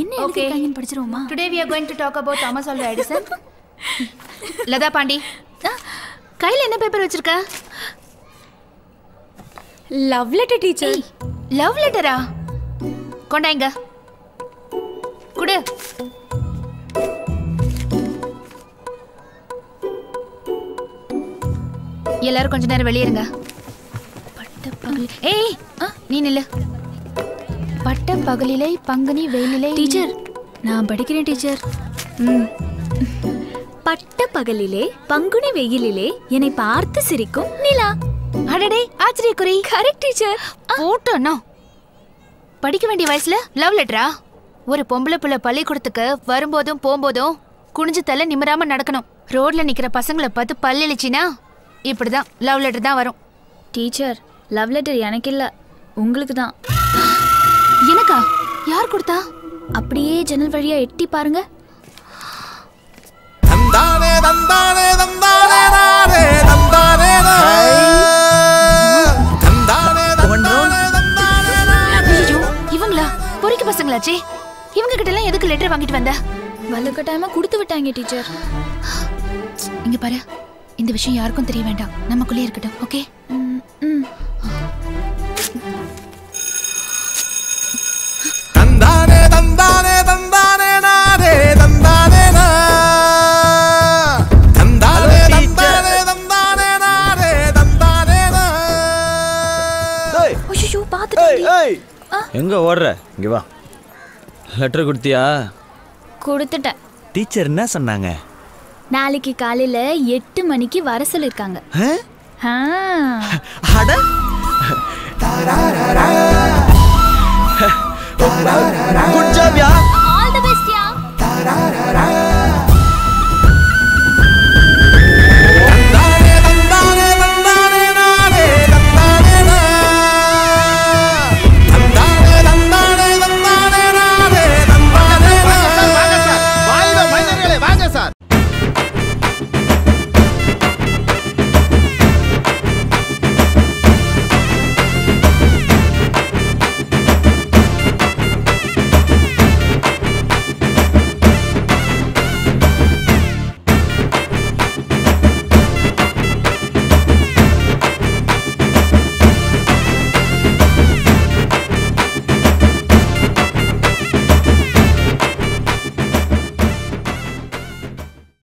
என்ன எழுதிருக்காங்கன்னு படிச்சிருவோமா? Today we are going to talk about Thomas Alva Edison. Latha Pandi, கையில என்ன paper வச்சிருக்க? Love letter teacher. லவ் லெட்டரா? கொண்டாங்க. குடு. எல்லாரும் கொஞ்ச நேரம் வெளியே இருங்க. ஏய், நீ நில்லு. பட்ட பகலிலே பங்குனி வெயிலிலே. டீச்சர், நான் படிக்கிறேன் டீச்சர். பட்ட பகலிலே பங்குனி வெயிலிலே என்னை பார்த்து சிரிக்கும் நிலா. அடடே, ஆச்சரியக்குறி. Correct teacher. போட்டோண்ணா. படிக்க வேண்டிய வயசுல லவ் லெட்டரா? ஒரு பொம்பளை புள்ள பள்ளிக்கூடத்துக்கு வரும்போதும் போகும்போதும் குனிஞ்சு தலை நிமிராம நடக்கணும். ரோட்ல நிக்கிற பசங்களை பார்த்து பல்லிச்சினா இப்படிதான் லவ் லெட்டர் தான் வரும். டீச்சர், லவ் லெட்டர் எனக்கு இல்ல, உங்களுக்கு தான். எனக்கா? யார் கொடுத்தா? அப்படியே ஜன்னல் வழியா எட்டி பாருங்க. இவங்களா? பொறிக்க பசங்களாச்சே. இவங்க கிட்ட எல்லாம் எதுக்கு லெட்டர் வாங்கிட்டு வந்த? வலுக்கட்டாயமா கொடுத்து விட்டாங்க டீச்சர். இங்க பாரு, இந்த விஷயம் யாருக்கும் தெரிய வேண்டாம், நமக்குள்ளே இருக்கட்டும். ஓகே? தந்தானே தந்தானே தந்தானே நாரே தந்தானே நா தந்தானே தந்தானே தந்தானே நாரே தந்தானே நா. ஐயோ, பாத்துட்டேன். எங்க ஓடுற? இங்க வா. லெட்டர் கொடுத்தியா? கொடுத்துட்டேன். டீச்சர் என்ன சொன்னாங்க? நாளைக்கு காலையில 8 மணிக்கு வர சொல்லிருக்காங்க. அட குட் ஜாப்